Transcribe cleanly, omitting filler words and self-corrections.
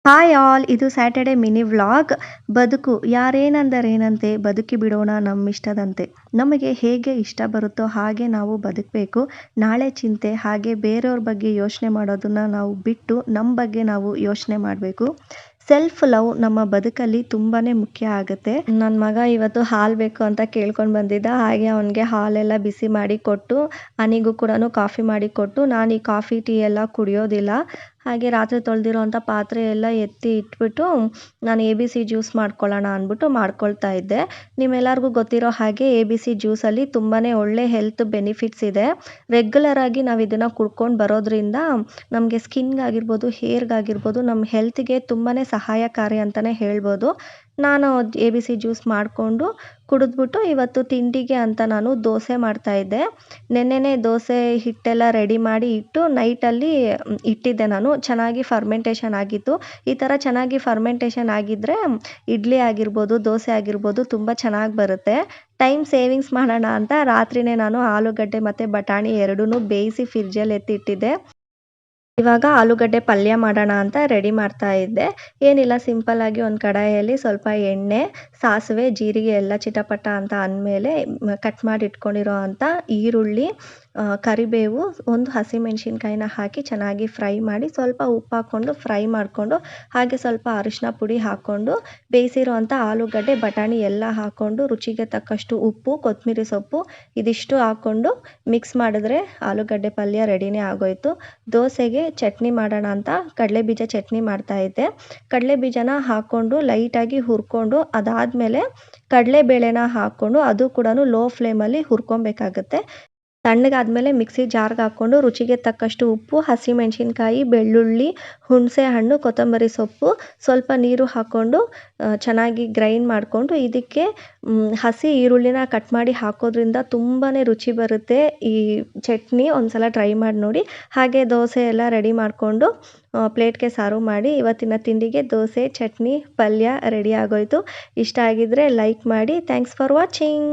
Hi all, ಇದು Saturday mini vlog. ಬದುಕು ಯಾರೇನಂದರೇನಂತೆ, ಬದುಕಿ ಬಿಡೋಣ ನಮ್ಮಿಷ್ಟದಂತೆ. ನಮಗೆ ಹೇಗೆ ಇಷ್ಟ ಬರುತ್ತೋ ಹಾಗೆ ನಾವು ಬದುಕಬೇಕು. ನಾಳೆ ಚಿಂತೆ ಹಾಗೆ ಬೇರೆಯವ್ರ ಬಗ್ಗೆ ಯೋಚನೆ ಮಾಡೋದನ್ನ ನಾವು ಬಿಟ್ಟು ನಮ್ಮ ಬಗ್ಗೆ ನಾವು ಯೋಚನೆ ಮಾಡಬೇಕು. ಸೆಲ್ಫ್ ಲವ್ ನಮ್ಮ ಬದುಕಲ್ಲಿ ತುಂಬಾ ಮುಖ್ಯ ಆಗುತ್ತೆ. ನನ್ನ ಮಗ ಇವತ್ತು ಹಾಲು ಬೇಕು ಅಂತ ಕೇಳ್ಕೊಂಡು ಬಂದಿದ್ದ. ಹಾಗೆ ಅವನಿಗೆ ಹಾಲೆಲ್ಲ ಬಿಸಿ ಮಾಡಿ ಕೊಟ್ಟು, ಅವನಿಗೂ ಕೂಡ ಕಾಫಿ ಮಾಡಿ ಕೊಟ್ಟು, ನಾನು ಈ ಕಾಫಿ ಟೀ ಎಲ್ಲ ಕುಡಿಯೋದಿಲ್ಲ. ಹಾಗೆ ರಾತ್ರಿ ತೊಳೆದಿರೋ ಅಂಥ ಪಾತ್ರೆ ಎಲ್ಲ ಎತ್ತಿ ಇಟ್ಬಿಟ್ಟು ನಾನು ABC ಜ್ಯೂಸ್ ಮಾಡ್ಕೊಳ್ಳೋಣ ಅಂದ್ಬಿಟ್ಟು ಮಾಡ್ಕೊಳ್ತಾ ಇದ್ದೆ. ನಿಮ್ಮೆಲ್ಲರಿಗೂ ಗೊತ್ತಿರೋ ಹಾಗೆ ABC ಜ್ಯೂಸಲ್ಲಿ ತುಂಬಾ ಒಳ್ಳೆ ಹೆಲ್ತ್ ಬೆನಿಫಿಟ್ಸ್ ಇದೆ. ರೆಗ್ಯುಲರ್ ಆಗಿ ನಾವು ಇದನ್ನು ಕುಡ್ಕೊಂಡು ಬರೋದ್ರಿಂದ ನಮಗೆ ಸ್ಕಿನ್ಗಾಗಿರ್ಬೋದು, ಹೇರ್ಗಾಗಿರ್ಬೋದು, ನಮ್ಮ ಹೆಲ್ತ್ಗೆ ತುಂಬಾ ಸಹಾಯಕಾರಿ ಅಂತಲೇ ಹೇಳ್ಬೋದು. ನಾನು ABC ಜ್ಯೂಸ್ ಮಾಡಿಕೊಂಡು ಕುಡಿದ್ಬಿಟ್ಟು ಇವತ್ತು ತಿಂಡಿಗೆ ಅಂತ ನಾನು ದೋಸೆ ಮಾಡ್ತಾಯಿದ್ದೆ. ನೆನ್ನೆನೇ ದೋಸೆ ಹಿಟ್ಟೆಲ್ಲ ರೆಡಿ ಮಾಡಿ ಇಟ್ಟು ನೈಟಲ್ಲಿ ಇಟ್ಟಿದ್ದೆ ನಾನು. ಚೆನ್ನಾಗಿ ಫರ್ಮೆಂಟೇಷನ್ ಆಗಿತ್ತು. ಈ ಥರ ಚೆನ್ನಾಗಿ ಫರ್ಮೆಂಟೇಷನ್ ಆಗಿದ್ದರೆ ಇಡ್ಲಿ ಆಗಿರ್ಬೋದು, ದೋಸೆ ಆಗಿರ್ಬೋದು ತುಂಬ ಚೆನ್ನಾಗಿ ಬರುತ್ತೆ. ಟೈಮ್ ಸೇವಿಂಗ್ಸ್ ಮಾಡೋಣ ಅಂತ ರಾತ್ರಿನೇ ನಾನು ಆಲೂಗಡ್ಡೆ ಮತ್ತು ಬಟಾಣಿ ಎರಡೂ ಬೇಯಿಸಿ ಫ್ರಿಡ್ಜಲ್ಲಿ ಎತ್ತಿಟ್ಟಿದ್ದೆ. ಇವಾಗ ಆಲೂಗಡ್ಡೆ ಪಲ್ಯ ಮಾಡೋಣ ಅಂತ ರೆಡಿ ಮಾಡ್ತಾ ಇದ್ದೆ. ಏನಿಲ್ಲ, ಸಿಂಪಲ್ಲಾಗಿ ಒಂದು ಕಡಾಯಿಯಲ್ಲಿ ಸ್ವಲ್ಪ ಎಣ್ಣೆ, ಸಾಸಿವೆ, ಜೀರಿಗೆ ಎಲ್ಲ ಚಿಟಪಟ ಅಂತ ಅಂದಮೇಲೆ ಕಟ್ ಮಾಡಿ ಇಟ್ಕೊಂಡಿರೋ ಅಂಥ ಈರುಳ್ಳಿ, ಕರಿಬೇವು, ಒಂದು ಹಸಿಮೆಣ್ಸಿನ್ಕಾಯಿನ ಹಾಕಿ ಚೆನ್ನಾಗಿ ಫ್ರೈ ಮಾಡಿ ಸ್ವಲ್ಪ ಉಪ್ಪು ಹಾಕ್ಕೊಂಡು ಫ್ರೈ ಮಾಡಿಕೊಂಡು, ಹಾಗೆ ಸ್ವಲ್ಪ ಅರಿಶಿನ ಪುಡಿ ಹಾಕ್ಕೊಂಡು ಬೇಯಿಸಿರೋ ಅಂಥ ಆಲೂಗಡ್ಡೆ ಬಟಾಣಿ ಎಲ್ಲ ಹಾಕ್ಕೊಂಡು ರುಚಿಗೆ ತಕ್ಕಷ್ಟು ಉಪ್ಪು, ಕೊತ್ತಂಬರಿ ಸೊಪ್ಪು ಇದಿಷ್ಟು ಹಾಕ್ಕೊಂಡು ಮಿಕ್ಸ್ ಮಾಡಿದ್ರೆ ಆಲೂಗಡ್ಡೆ ಪಲ್ಯ ರೆಡಿನೇ ಆಗೋಯಿತು. ದೋಸೆಗೆ ಚಟ್ನಿ ಮಾಡೋಣ ಅಂತ ಕಡಲೆಬೀಜ ಚಟ್ನಿ ಮಾಡ್ತಾಯಿದ್ದೆ. ಕಡಲೆಬೀಜನ ಹಾಕ್ಕೊಂಡು ಲೈಟಾಗಿ ಹುರ್ಕೊಂಡು ಅದಾದಮೇಲೆ ಕಡಲೆಬೇಳೆನ ಹಾಕ್ಕೊಂಡು ಅದು ಕೂಡ ಲೋ ಫ್ಲೇಮಲ್ಲಿ ಹುರ್ಕೊಬೇಕಾಗತ್ತೆ. ತಣ್ಣಗಾದ್ಮೇಲೆ ಮಿಕ್ಸಿ ಜಾರ್ಗೆ ಹಾಕ್ಕೊಂಡು ರುಚಿಗೆ ತಕ್ಕಷ್ಟು ಉಪ್ಪು, ಹಸಿಮೆಣ್ಸಿನ್ಕಾಯಿ, ಬೆಳ್ಳುಳ್ಳಿ, ಹುಣಸೆ ಹಣ್ಣು, ಕೊತ್ತಂಬರಿ ಸೊಪ್ಪು, ಸ್ವಲ್ಪ ನೀರು ಹಾಕ್ಕೊಂಡು ಚೆನ್ನಾಗಿ ಗ್ರೈಂಡ್ ಮಾಡಿಕೊಂಡು ಇದಕ್ಕೆ ಹಸಿ ಈರುಳ್ಳಿನ ಕಟ್ ಮಾಡಿ ಹಾಕೋದ್ರಿಂದ ತುಂಬಾ ರುಚಿ ಬರುತ್ತೆ ಈ ಚಟ್ನಿ. ಒಂದ್ಸಲ ಟ್ರೈ ಮಾಡಿ ನೋಡಿ. ಹಾಗೆ ದೋಸೆ ಎಲ್ಲ ರೆಡಿ ಮಾಡಿಕೊಂಡು ಪ್ಲೇಟ್ಗೆ ಸರ್ವ್ ಮಾಡಿ ಇವತ್ತಿನ ತಿಂಡಿಗೆ ದೋಸೆ, ಚಟ್ನಿ, ಪಲ್ಯ ರೆಡಿ ಆಗೋಯಿತು. ಇಷ್ಟ ಆಗಿದ್ದರೆ ಲೈಕ್ ಮಾಡಿ. Thanks for watching.